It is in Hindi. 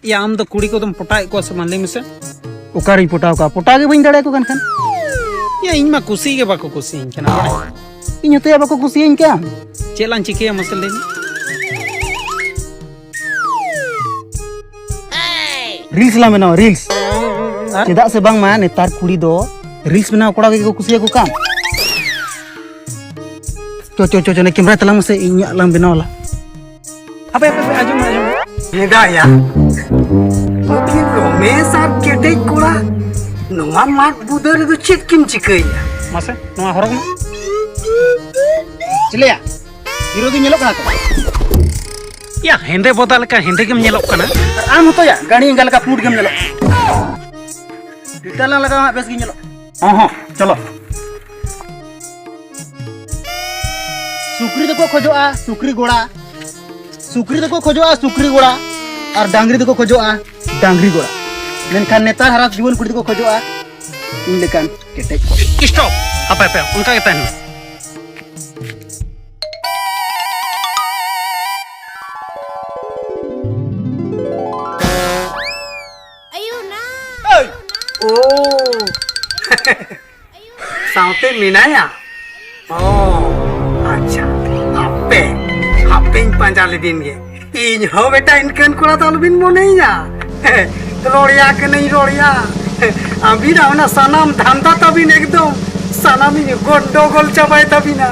या आम दो कुड़ी को तुम पटाए को से मान ले मिसे ओकारी पोटाव का पोटा के बइन दड़े को कन या इन मा कुसी के बाको कुसी इन केना बड़े इन तो बाको कुसी इन क्या चेलान चिके मसले रील्स ला बनाओ रील्स चेदा से बांग मा नेतार कुड़ी दो रील्स बनाओ कोड़ा के को कुसी को काम चो ने कैमरा तलांग से इन लंग बनाओ ला apa aja Neda ya. Mungkin Romes ar kete kura. Numa mat budar itu cek kim cikai ya. masa no horong चले या hero the ñelok kana to ya hende bodal ka hende kem nyelok kana आम होतो या गाड़ी इंगल का फूट गेम ñelok इतना लगा बेस gi ñelok हां चलो सुकरी को खोजोआ सुकरी गोड़ा सुकरी को खोजोआ सुकरी गोड़ा और डांगरी को खोजोआ डांगरी गोड़ा मेनखान नेतार हरास जीवन कुड़ी को खोजोआ इन लेकान केटे stop apa उनका कहता है Oh. Saute minaya. Oh. Acha. Apa yang panjang lebih ni? Ini ho beta inkan kura tahu lebih mana ya? Roria ke नहीं roria? अभी ना ना सनम धंधा तभी नहीं एकदम सनम ही गोंडोगोल चबाई तभी ना